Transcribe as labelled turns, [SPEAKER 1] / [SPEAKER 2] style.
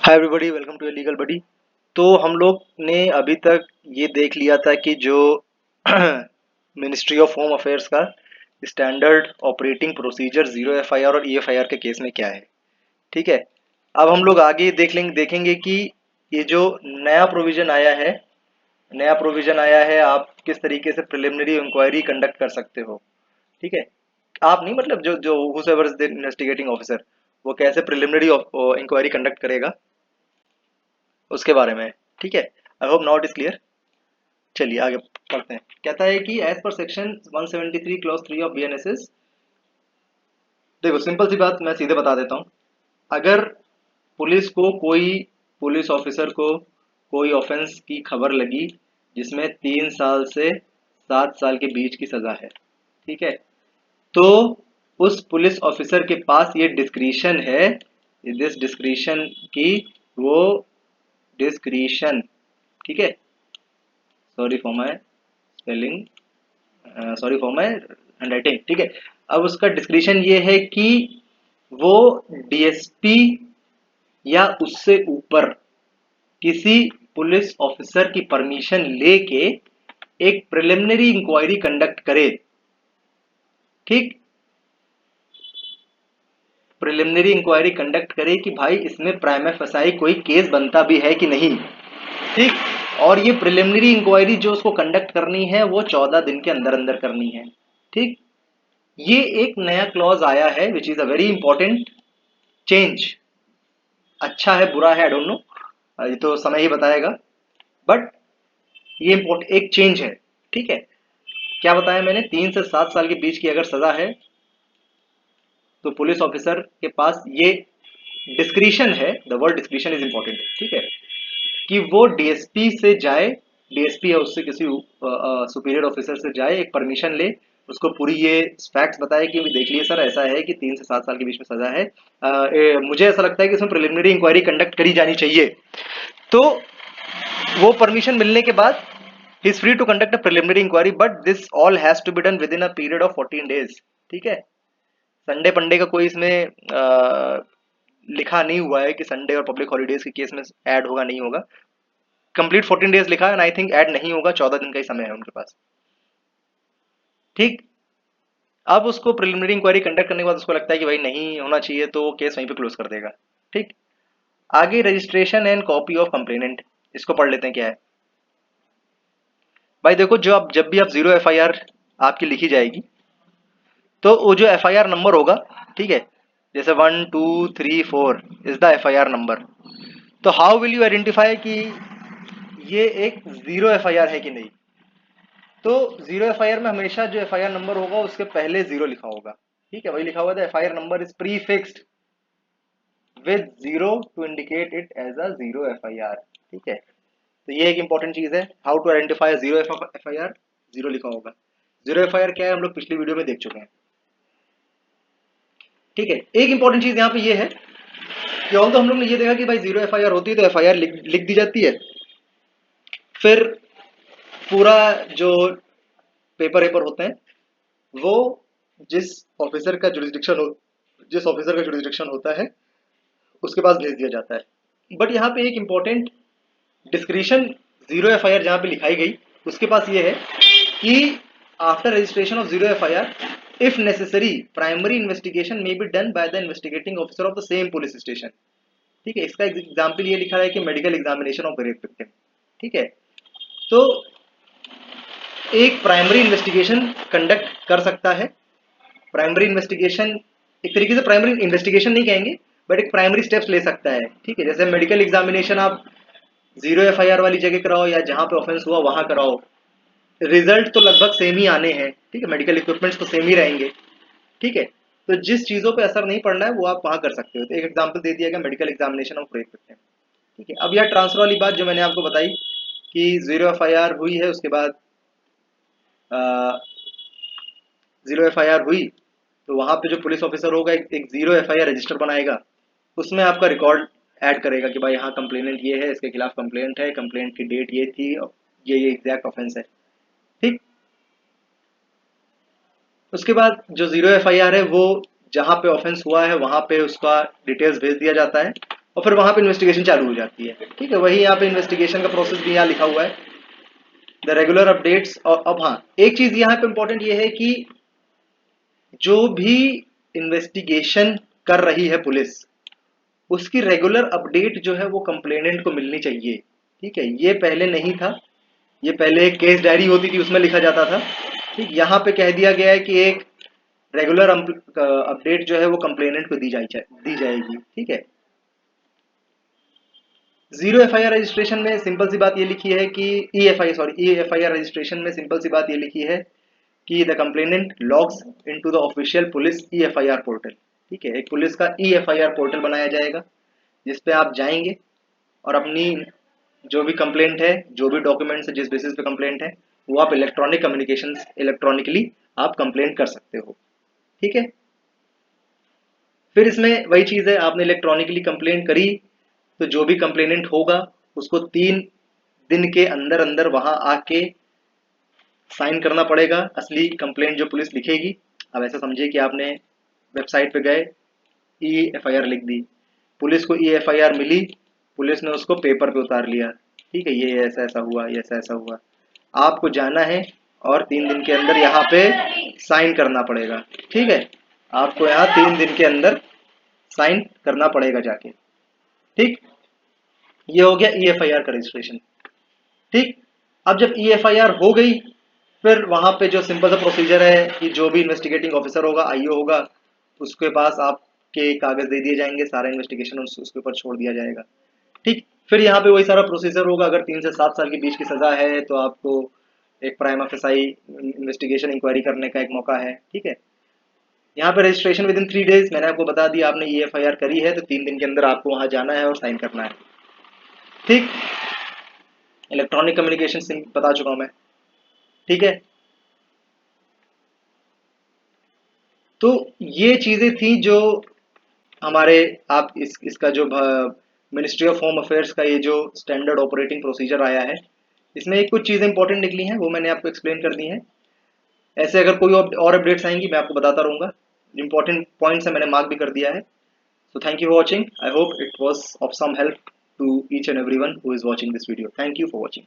[SPEAKER 1] Hi everybody, welcome to legal buddy. तो हम लोग ने अभी तक ये देख लिया था कि जो मिनिस्ट्री ऑफ होम अफेयर्स का standard operating procedure zero FIR और ईएफआईआर के केस में क्या है। ठीक है। अब हम लोग आगे देखेंगे कि ये जो नया प्रोविजन आया है आप किस तरीके से प्रिलिमिनरी इंक्वायरी कंडक्ट कर सकते हो। ठीक है। आप नहीं, मतलब जो जो whoever is the investigating officer, वो कैसे प्रिलिमिनरी इंक्वायरी कंडक्ट करेगा उसके बारे में। ठीक है। I hope now it is clear. चलिए आगे पढ़ते हैं। कहता है कि as per section 173 clause 3 of BNSS. देखो, सिंपल सी बात मैं सीधे बता देता हूँ। अगर पुलिस ऑफिसर को कोई ऑफेंस की खबर लगी जिसमें 3 साल से 7 साल के बीच की सजा है, ठीक है, तो उस पुलिस ऑफिसर के पास ये डिस्क्रिशन है, दिस डिस्क्रिशन की, वो डिस्क्रिशन, ठीक है, sorry for my spelling, sorry for my handwriting, ठीक है। अब उसका डिस्क्रिशन ये है कि वो डीएसपी या उससे ऊपर किसी पुलिस ऑफिसर की परमिशन लेके एक प्रिलिमिनरी इंक्वायरी कंडक्ट करे। ठीक, प्रिलिमिनरी इंक्वायरी कंडक्ट करे कि भाई इसमें प्राइमा फसाई कोई केस बनता भी है कि नहीं। ठीक। और ये प्रिलिमिनरी इंक्वायरी जो उसको कंडक्ट करनी है वो 14 दिन के अंदर अंदर करनी है। ठीक। ये एक नया क्लॉज आया है which is a very important change. अच्छा है बुरा है, आई डोंट नो, ये तो समय ही बताएगा, बट ये इम्पोर्टेंट एक चेंज है। ठीक है। क्या बताया मैंने, 3 से 7 साल के बीच की अगर सजा है तो पुलिस ऑफिसर के पास ये डिस्क्रिशन है, the word discretion is important, ठीक है, कि वो डीएसपी से जाए, डीएसपी या उससे किसी सुपीरियर ऑफिसर से जाए, एक परमिशन ले, उसको पूरी ये फैक्ट्स बताए कि देख लिए सर ऐसा है कि 3 से 7 साल के बीच में सजा है, मुझे ऐसा लगता है कि इसमें प्रिलिमिनरी इंक्वायरी कंडक्ट करी जानी चाहिए। तो वो परमिशन मिलने के बाद ही is free to conduct a preliminary inquiry, but this all has to be done within a period of 14 days. ठीक है। संडे पंडे का कोई इसमें लिखा नहीं हुआ है कि संडे और पब्लिक हॉलीडेज के केस में ऐड होगा नहीं होगा। कंप्लीट 14 डेज लिखा है एंड आई थिंक ऐड नहीं होगा, 14 दिन का ही समय है उनके पास। ठीक। अब उसको प्रिलिमिनरी इंक्वायरी कंडक्ट करने के बाद उसको लगता है कि भाई नहीं होना चाहिए, तो वो केस वहीं पे क्लोज कर देगा। ठीक। आगे registration and copy of complainant, इसको पढ़ लेते हैं क्या है। भाई देखो, जब भी आप जीरो एफआईआर आपकी लिखी जाएगी तो वो जो एफआईआर नंबर होगा, ठीक है, जैसे 1 2 3 4 इज द एफआईआर नंबर। तो हाउ विल यू आइडेंटिफाई कि ये एक जीरो एफआईआर है कि नहीं। तो जीरो एफआईआर में हमेशा जो एफआईआर नंबर होगा उसके पहले जीरो लिखा होगा। ठीक है, वही लिखा हुआ था, FIR number is prefixed with zero to indicate it as a zero FIR. ठीक है। तो ये एक इंपॉर्टेंट चीज है, how to identify zero FIR, zero लिखा होगा। जीरो एफआईआर क्या है हम लोग पिछली वीडियो में देख चुके हैं। ठीक है। एक इंपॉर्टेंट चीज यहाँ पे ये है कि ऑल तो हम लोग ने ये देखा कि भाई जीरो एफआईआर होती है तो एफआईआर लिख दी जाती है, फिर पूरा जो पेपर होते हैं वो जिस ऑफिसर का जुरिस्डिक्शन हो जिस ऑफिसर का जुरिस्डिक्शन होता है उसके पास भेज दिया जाता है। बट यहाँ पे एक इंपॉर्टेंट डिस्क्रिशन जीरो एफआईआर जहाँ पे लिखाई गई उसके पास ये है कि after registration of zero FIR, if necessary primary investigation may be done by the investigating officer of the same police station. ठीक है। इसका एग्जाम्पल ये लिखा है कि medical examination of rape victim. ठीक है। तो एक प्राइमरी इन्वेस्टिगेशन कंडक्ट कर सकता है। प्राइमरी इन्वेस्टिगेशन, एक तरीके से प्राइमरी इन्वेस्टिगेशन नहीं कहेंगे, बट एक प्राइमरी स्टेप्स ले सकता है। ठीक है। जैसे मेडिकल एग्जामिनेशन आप जीरो एफआईआर वाली जगह कराओ या जहां पे ऑफेंस हुआ वहां कराओ, रिजल्ट तो लगभग सेम ही आने हैं। ठीक है। मेडिकल इक्विपमेंट्स तो सेम ही रहेंगे। ठीक है। तो जिस चीजों पे असर नहीं पड़ना है वो आप वहां कर सकते हो। तो एक एग्जाम्पल दे दिया गया, medical examination of rape victim. ठीक है। अब यह ट्रांसफर वाली बात जो मैंने आपको बताई कि जीरो एफआईआर हुई है, उसके बाद जीरो एफआईआर हुई तो वहां पे जो पुलिस ऑफिसर होगा एक जीरो एफआईआर रजिस्टर बनाएगा, उसमें आपका रिकॉर्ड ऐड करेगा कि भाई हाँ कंप्लेनेंट ये है, इसके खिलाफ कंप्लेंट है, कंप्लेंट की डेट ये थी, ये एग्जैक्ट ऑफेंस है। ठीक। उसके बाद जो जीरो एफआईआर है वो जहां पे ऑफेंस हुआ है वहां पे उसका डिटेल्स भेज दिया जाता है और फिर वहां पे इन्वेस्टिगेशन चालू हो जाती है। ठीक है, वही यहाँ पे इन्वेस्टिगेशन का प्रोसेस भी यहाँ लिखा हुआ है, द रेगुलर अपडेट्स। और अब हाँ, एक चीज यहाँ पे इंपॉर्टेंट ये है कि जो भी इन्वेस्टिगेशन कर रही है पुलिस, उसकी रेगुलर अपडेट जो है वो कंप्लेनेंट को मिलनी चाहिए। ठीक है, ये पहले नहीं था, ये पहले एक केस डायरी होती थी उसमें लिखा जाता था। ठीक, यहाँ पे कह दिया गया है कि एक रेगुलर अपडेट जो है वो कंप्लेनेंट को दी जाएगी। ठीक है, जीरो एफआईआर रजिस्ट्रेशन में सिंपल सी बात ये लिखी है कि ई एफ आई आर रजिस्ट्रेशन में सिंपल सी बात ये लिखी है कि the complainant logs into the official police E F I are portal. ठीक है, एक पुलिस का ई एफ आई आर पोर्टल बनाया जाएगा जिसपे आप जाएंगे और अपनी जो भी कंप्लेंट है, जो भी डॉक्यूमेंट्स है, जिस बेसिस पे कंप्लेंट है, वो आप इलेक्ट्रॉनिक कम्युनिकेशन इलेक्ट्रॉनिकली आप कंप्लेंट कर सकते हो। ठीक है, फिर इसमें वही चीज है, आपने इलेक्ट्रॉनिकली कंप्लेंट करी तो जो भी कंप्लेनेंट होगा उसको 3 दिन के अंदर अंदर वहां आके साइन करना पड़ेगा असली कंप्लेंट जो पुलिस लिखेगी। अब ऐसा समझिए कि आपने वेबसाइट पे गए, ई एफ आई आर लिख दी, पुलिस को ई एफ आई आर मिली, पुलिस ने उसको पेपर पे उतार लिया। ठीक है, ये ऐसा ऐसा हुआ, ये ऐसा ऐसा हुआ, आपको जाना है और 3 दिन के अंदर यहाँ पे साइन करना पड़ेगा। ठीक है, आपको यहाँ 3 दिन के अंदर साइन करना पड़ेगा जाके। ठीक, ये हो गया ई एफ आई आर का रजिस्ट्रेशन। ठीक, अब जब ई एफ आई आर हो गई, फिर वहां पे जो सिंपल सा प्रोसीजर है कि जो भी इन्वेस्टिगेटिंग ऑफिसर होगा, आईओ होगा, उसके पास आपके कागज दे दिए जाएंगे, सारा इन्वेस्टिगेशन उसके ऊपर छोड़ दिया जाएगा। ठीक, फिर यहाँ पे वही सारा प्रोसीजर होगा। अगर 3 से 7 साल के बीच की सजा है तो आपको एक प्राइमा फेसाई इन्वेस्टिगेशन इंक्वायरी करने का एक मौका है। ठीक है, यहाँ पे रजिस्ट्रेशन विद इन 3 डेज, मैंने आपको बता दिया, आपने ई एफ आई आर करी है तो 3 दिन के अंदर आपको वहां जाना है और साइन करना है। ठीक, इलेक्ट्रॉनिक कम्युनिकेशन बता चुका हूं मैं। ठीक है, तो ये चीजें थी जो हमारे, आप इसका जो मिनिस्ट्री ऑफ होम अफेयर्स का ये जो स्टैंडर्ड ऑपरेटिंग प्रोसीजर आया है, इसमें एक कुछ चीजें इंपॉर्टेंट निकली हैं, वो मैंने आपको एक्सप्लेन कर दी हैं। ऐसे अगर कोई और अपडेट्स आएंगी मैं आपको बताता रहूंगा। इंपॉर्टेंट पॉइंट्स है मैंने मार्क भी कर दिया है। So thank you for watching. I hope it was of some help to each and everyone who is watching this video. Thank you for watching.